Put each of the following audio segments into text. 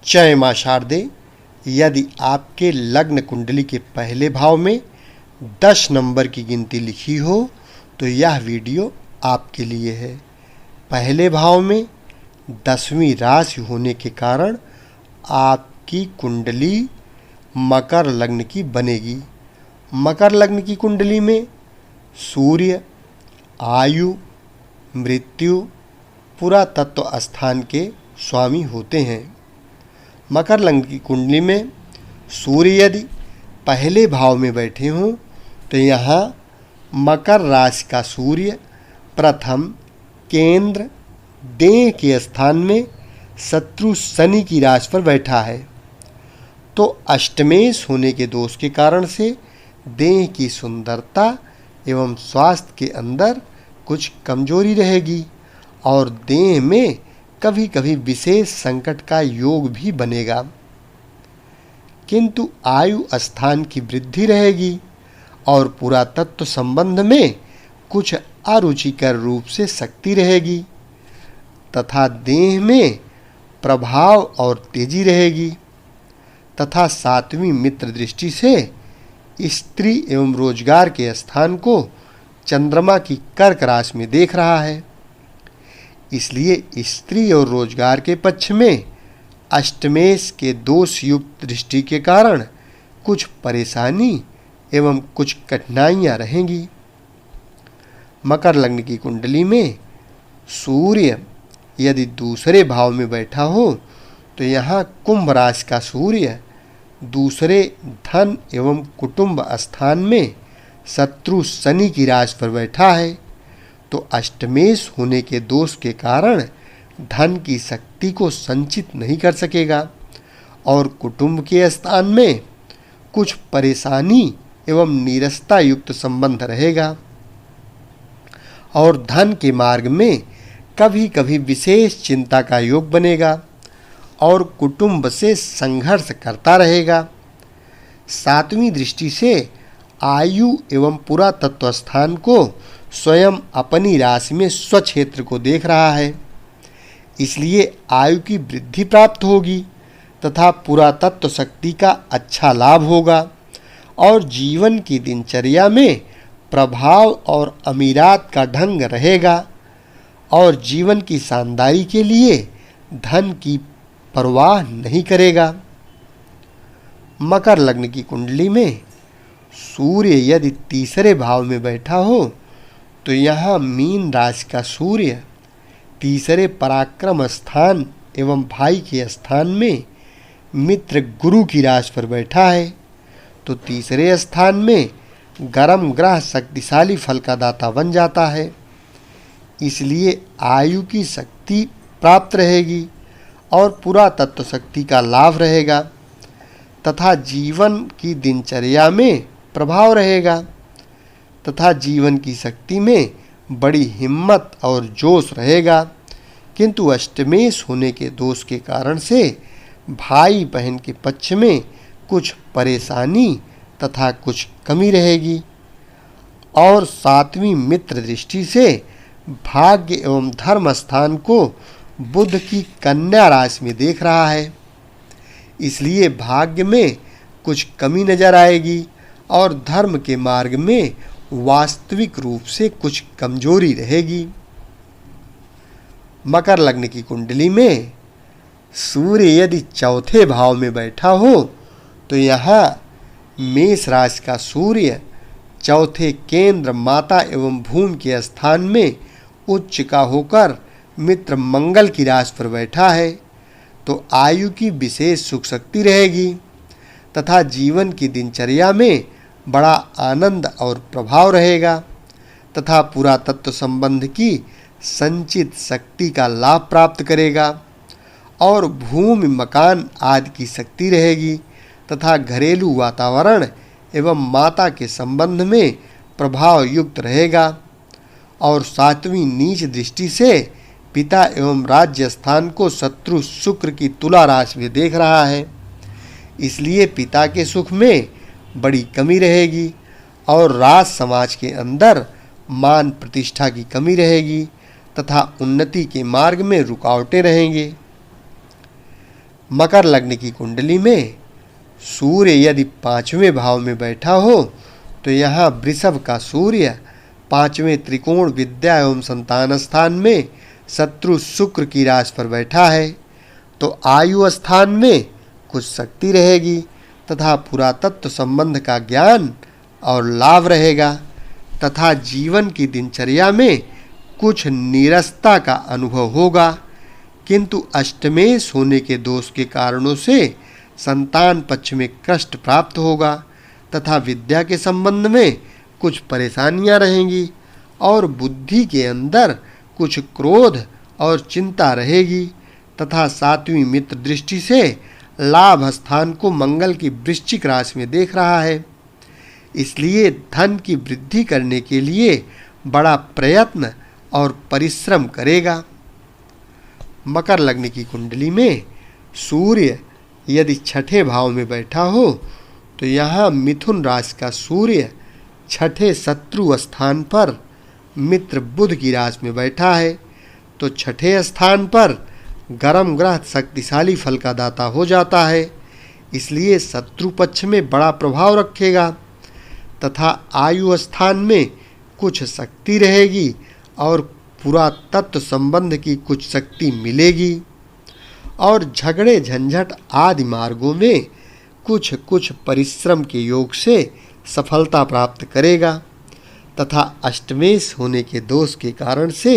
जय मां शारदे। यदि आपके लग्न कुंडली के पहले भाव में 10 नंबर की गिनती लिखी हो तो यह वीडियो आपके लिए है। पहले भाव में 10वीं राशि होने के कारण आपकी कुंडली मकर लग्न की बनेगी। मकर लग्न की कुंडली में सूर्य, आयु, मृत्यु, पुरातत्व स्थान के स्वामी होते हैं। मकर लग्न की कुंडली में सूर्य यदि पहले भाव में बैठे हों तो यहाँ मकर राशि का सूर्य प्रथम केंद्र देह के स्थान में शत्रु शनि की राशि पर बैठा है, तो अष्टमेश होने के दोष के कारण से देह की सुंदरता एवं स्वास्थ्य के अंदर कुछ कमजोरी रहेगी और देह में कभी कभी विशेष संकट का योग भी बनेगा, किंतु आयु स्थान की वृद्धि रहेगी और पुरातत्व संबंध में कुछ अरुचिकर रूप से शक्ति रहेगी तथा देह में प्रभाव और तेजी रहेगी तथा 7वीं मित्र दृष्टि से स्त्री एवं रोजगार के स्थान को चंद्रमा की कर्क राशि में देख रहा है। इसलिए स्त्री और रोजगार के पक्ष में अष्टमेश के दोष युक्त दृष्टि के कारण कुछ परेशानी एवं कुछ कठिनाइयां रहेंगी। मकर लग्न की कुंडली में सूर्य यदि दूसरे भाव में बैठा हो तो यहाँ कुंभ राशि का सूर्य दूसरे धन एवं कुटुंब स्थान में शत्रु शनि की राशि पर बैठा है, तो अष्टमेश होने के दोष के कारण धन की शक्ति को संचित नहीं कर सकेगा और कुटुंब के स्थान में कुछ परेशानी एवं नीरसता युक्त संबंध रहेगा और धन के मार्ग में कभी कभी विशेष चिंता का योग बनेगा और कुटुंब से संघर्ष करता रहेगा। 7वीं दृष्टि से आयु एवं पुरातत्व स्थान को स्वयं अपनी राशि में स्वक्षेत्र को देख रहा है, इसलिए आयु की वृद्धि प्राप्त होगी तथा पुरातत्व शक्ति का अच्छा लाभ होगा और जीवन की दिनचर्या में प्रभाव और अमीरात का ढंग रहेगा और जीवन की शानदारी के लिए धन की परवाह नहीं करेगा। मकर लग्न की कुंडली में सूर्य यदि तीसरे भाव में बैठा हो तो यहाँ मीन राशि का सूर्य तीसरे पराक्रम स्थान एवं भाई के स्थान में मित्र गुरु की राशि पर बैठा है, तो तीसरे स्थान में गर्म ग्रह शक्तिशाली फल का दाता बन जाता है। इसलिए आयु की शक्ति प्राप्त रहेगी और पुरातत्व शक्ति का लाभ रहेगा तथा जीवन की दिनचर्या में प्रभाव रहेगा तथा जीवन की शक्ति में बड़ी हिम्मत और जोश रहेगा, किंतु अष्टमेश होने के दोष के कारण से भाई बहन के पक्ष में कुछ परेशानी तथा कुछ कमी रहेगी और 7वीं मित्र दृष्टि से भाग्य एवं धर्म स्थान को बुध की कन्या राशि में देख रहा है, इसलिए भाग्य में कुछ कमी नजर आएगी और धर्म के मार्ग में वास्तविक रूप से कुछ कमजोरी रहेगी। मकर लग्न की कुंडली में सूर्य यदि चौथे भाव में बैठा हो तो यहाँ मेष राशि का सूर्य चौथे केंद्र माता एवं भूमि के स्थान में उच्च का होकर मित्र मंगल की राशि पर बैठा है, तो आयु की विशेष सुख शक्ति रहेगी तथा जीवन की दिनचर्या में बड़ा आनंद और प्रभाव रहेगा तथा पुरातत्व संबंध की संचित शक्ति का लाभ प्राप्त करेगा और भूमि मकान आदि की शक्ति रहेगी तथा घरेलू वातावरण एवं माता के संबंध में प्रभाव युक्त रहेगा और 7वीं नीच दृष्टि से पिता एवं राज्य स्थान को शत्रु शुक्र की तुला राशि में देख रहा है, इसलिए पिता के सुख में बड़ी कमी रहेगी और राज समाज के अंदर मान प्रतिष्ठा की कमी रहेगी तथा उन्नति के मार्ग में रुकावटें रहेंगे। मकर लग्न की कुंडली में सूर्य यदि 5वें भाव में बैठा हो तो यहाँ वृषभ का सूर्य 5वें त्रिकोण विद्या एवं संतान स्थान में शत्रु शुक्र की राशि पर बैठा है तो आयु स्थान में कुछ शक्ति रहेगी तथा पुरातत्व संबंध का ज्ञान और लाभ रहेगा तथा जीवन की दिनचर्या में कुछ नीरसता का अनुभव होगा, किंतु अष्टमेश होने के दोष के कारणों से संतान पक्ष में कष्ट प्राप्त होगा तथा विद्या के संबंध में कुछ परेशानियां रहेंगी और बुद्धि के अंदर कुछ क्रोध और चिंता रहेगी तथा 7वीं मित्र दृष्टि से लाभ स्थान को मंगल की वृश्चिक राशि में देख रहा है, इसलिए धन की वृद्धि करने के लिए बड़ा प्रयत्न और परिश्रम करेगा। मकर लग्न की कुंडली में सूर्य यदि 6ठे भाव में बैठा हो तो यहाँ मिथुन राशि का सूर्य 6ठे शत्रु स्थान पर मित्र बुध की राशि में बैठा है तो 6ठे स्थान पर गर्म ग्रह शक्तिशाली फल का दाता हो जाता है, इसलिए शत्रु पक्ष में बड़ा प्रभाव रखेगा तथा आयु स्थान में कुछ शक्ति रहेगी और पुरातत्व संबंध की कुछ शक्ति मिलेगी और झगड़े झंझट आदि मार्गों में कुछ परिश्रम के योग से सफलता प्राप्त करेगा तथा अष्टमेश होने के दोष के कारण से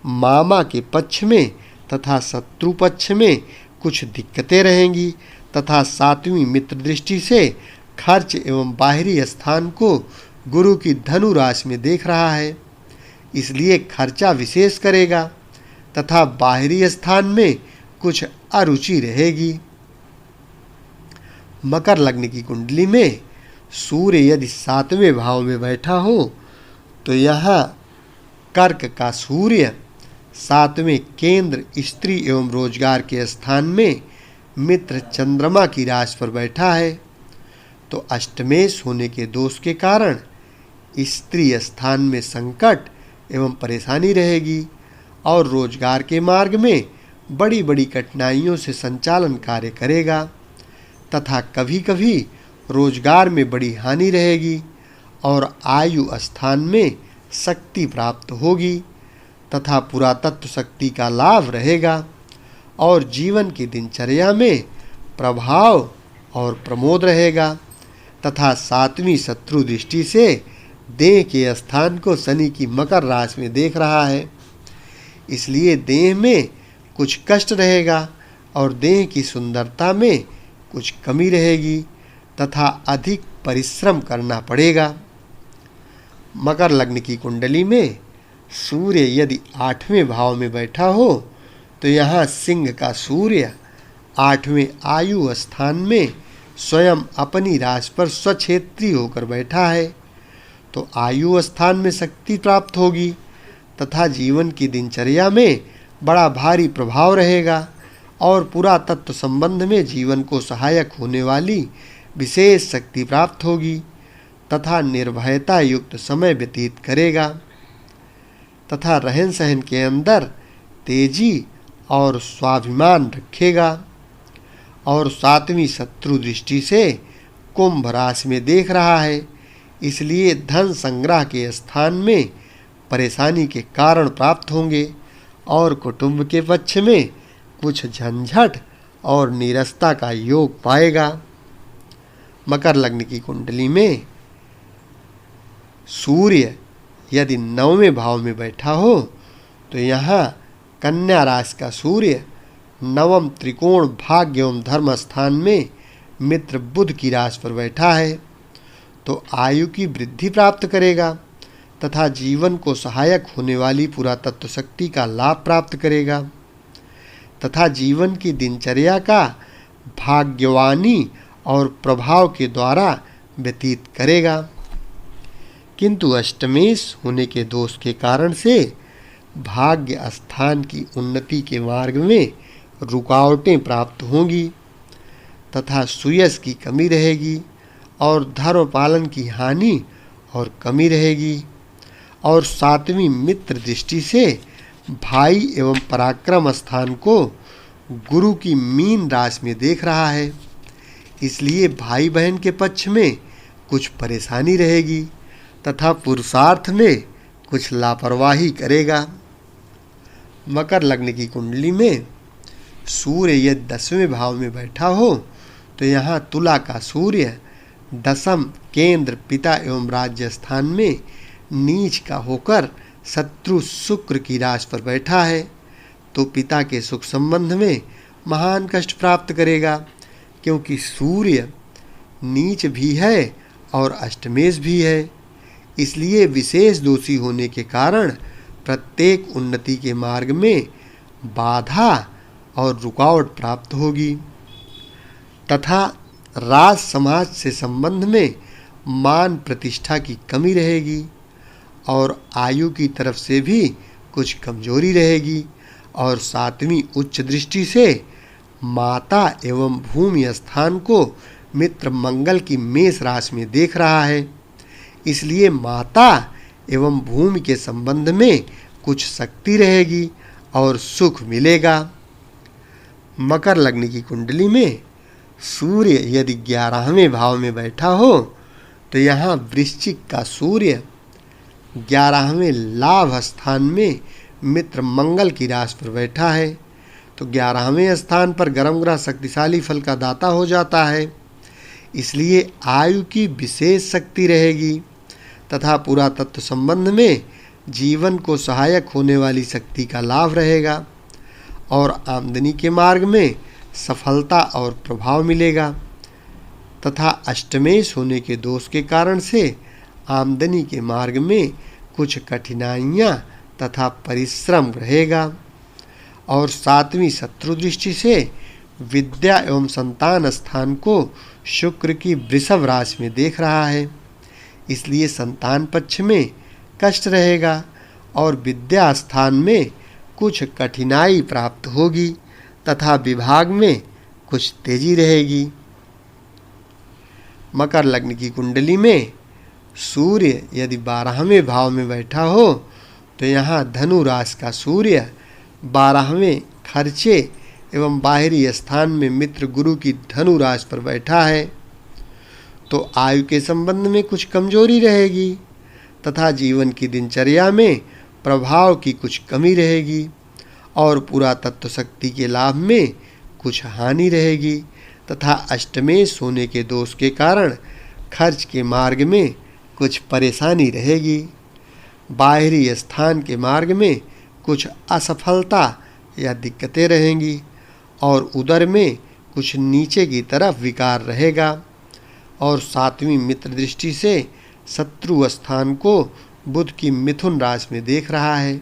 मामा के पक्ष में तथा शत्रु पक्ष में कुछ दिक्कतें रहेंगी तथा 7वीं मित्र दृष्टि से खर्च एवं बाहरी स्थान को गुरु की धनु राशि में देख रहा है, इसलिए खर्चा विशेष करेगा तथा बाहरी स्थान में कुछ अरुचि रहेगी। मकर लग्न की कुंडली में सूर्य यदि 7वें भाव में बैठा हो तो यहाँ कर्क का सूर्य 7वें केंद्र स्त्री एवं रोजगार के स्थान में मित्र चंद्रमा की राशि पर बैठा है तो अष्टमेश होने के दोष के कारण स्त्री स्थान में संकट एवं परेशानी रहेगी और रोजगार के मार्ग में बड़ी बड़ी कठिनाइयों से संचालन कार्य करेगा तथा कभी कभी रोजगार में बड़ी हानि रहेगी और आयु स्थान में शक्ति प्राप्त होगी तथा पुरातत्व शक्ति का लाभ रहेगा और जीवन की दिनचर्या में प्रभाव और प्रमोद रहेगा तथा 7वीं शत्रु दृष्टि से देह के स्थान को शनि की मकर राशि में देख रहा है, इसलिए देह में कुछ कष्ट रहेगा और देह की सुंदरता में कुछ कमी रहेगी तथा अधिक परिश्रम करना पड़ेगा। मकर लग्न की कुंडली में सूर्य यदि 8वें भाव में बैठा हो तो यहाँ सिंह का सूर्य 8वें आयु स्थान में स्वयं अपनी राशि पर स्वक्षेत्री होकर बैठा है तो आयु स्थान में शक्ति प्राप्त होगी तथा जीवन की दिनचर्या में बड़ा भारी प्रभाव रहेगा और पुरातत्व संबंध में जीवन को सहायक होने वाली विशेष शक्ति प्राप्त होगी तथा निर्भयता युक्त समय व्यतीत करेगा तथा रहन सहन के अंदर तेजी और स्वाभिमान रखेगा और 7वीं शत्रु दृष्टि से कुंभ राशि में देख रहा है, इसलिए धन संग्रह के स्थान में परेशानी के कारण प्राप्त होंगे और कुटुंब के पक्ष में कुछ झंझट और नीरसता का योग पाएगा। मकर लग्न की कुंडली में सूर्य यदि 9वें भाव में बैठा हो तो यहाँ कन्या राशि का सूर्य 9म त्रिकोण भाग्य एवं धर्म स्थान में मित्र बुध की राशि पर बैठा है तो आयु की वृद्धि प्राप्त करेगा तथा जीवन को सहायक होने वाली पुरातत्व शक्ति का लाभ प्राप्त करेगा तथा जीवन की दिनचर्या का भाग्यवानी और प्रभाव के द्वारा व्यतीत करेगा, किंतु अष्टमेश होने के दोष के कारण से भाग्य स्थान की उन्नति के मार्ग में रुकावटें प्राप्त होंगी तथा सुयश की कमी रहेगी और धर्म पालन की हानि और कमी रहेगी और 7वीं मित्र दृष्टि से भाई एवं पराक्रम स्थान को गुरु की मीन राशि में देख रहा है, इसलिए भाई बहन के पक्ष में कुछ परेशानी रहेगी तथा पुरुषार्थ में कुछ लापरवाही करेगा। मकर लग्न की कुंडली में सूर्य यदि 10वें भाव में बैठा हो तो यहाँ तुला का सूर्य दशम केंद्र पिता एवं राज्य स्थान में नीच का होकर शत्रु शुक्र की राशि पर बैठा है, तो पिता के सुख संबंध में महान कष्ट प्राप्त करेगा, क्योंकि सूर्य नीच भी है और अष्टमेश भी है। इसलिए विशेष दोषी होने के कारण प्रत्येक उन्नति के मार्ग में बाधा और रुकावट प्राप्त होगी तथा राज समाज से संबंध में मान प्रतिष्ठा की कमी रहेगी और आयु की तरफ से भी कुछ कमजोरी रहेगी। और 7वीं उच्च दृष्टि से माता एवं भूमि स्थान को मित्र मंगल की मेष राशि में देख रहा है, इसलिए माता एवं भूमि के संबंध में कुछ शक्ति रहेगी और सुख मिलेगा। मकर लग्न की कुंडली में सूर्य यदि 11वें भाव में बैठा हो तो यहाँ वृश्चिक का सूर्य 11वें लाभ स्थान में मित्र मंगल की राशि पर बैठा है, तो 11वें स्थान पर ग्रह ग्रह शक्तिशाली फल का दाता हो जाता है, इसलिए आयु की विशेष शक्ति रहेगी तथा पुरातत्व संबंध में जीवन को सहायक होने वाली शक्ति का लाभ रहेगा और आमदनी के मार्ग में सफलता और प्रभाव मिलेगा तथा अष्टमेश होने के दोष के कारण से आमदनी के मार्ग में कुछ कठिनाइयाँ तथा परिश्रम रहेगा। और 7वीं शत्रु दृष्टि से विद्या एवं संतान स्थान को शुक्र की वृषभ राशि में देख रहा है, इसलिए संतान पक्ष में कष्ट रहेगा और विद्या स्थान में कुछ कठिनाई प्राप्त होगी तथा विभाग में कुछ तेजी रहेगी। मकर लग्न की कुंडली में सूर्य यदि 12वें भाव में बैठा हो तो यहाँ धनु राशि का सूर्य 12वें खर्चे एवं बाहरी स्थान में मित्र गुरु की धनु राशि पर बैठा है, तो आयु के संबंध में कुछ कमजोरी रहेगी तथा जीवन की दिनचर्या में प्रभाव की कुछ कमी रहेगी और पुरातत्व शक्ति के लाभ में कुछ हानि रहेगी तथा अष्टमेश होने के दोष के कारण खर्च के मार्ग में कुछ परेशानी रहेगी। बाहरी स्थान के मार्ग में कुछ असफलता या दिक्कतें रहेंगी और उदर में कुछ नीचे की तरफ विकार रहेगा। और 7वीं मित्र दृष्टि से शत्रु स्थान को बुध की मिथुन राशि में देख रहा है,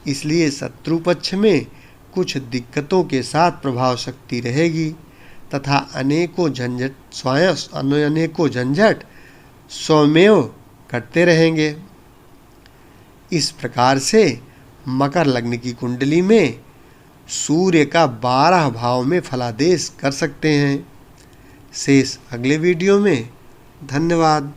इसलिए शत्रु पक्ष में कुछ दिक्कतों के साथ प्रभाव शक्ति रहेगी तथा अनेकों झंझट स्वमेव कटते रहेंगे। इस प्रकार से मकर लग्न की कुंडली में सूर्य का 12 भाव में फलादेश कर सकते हैं। शेष अगले वीडियो में। धन्यवाद।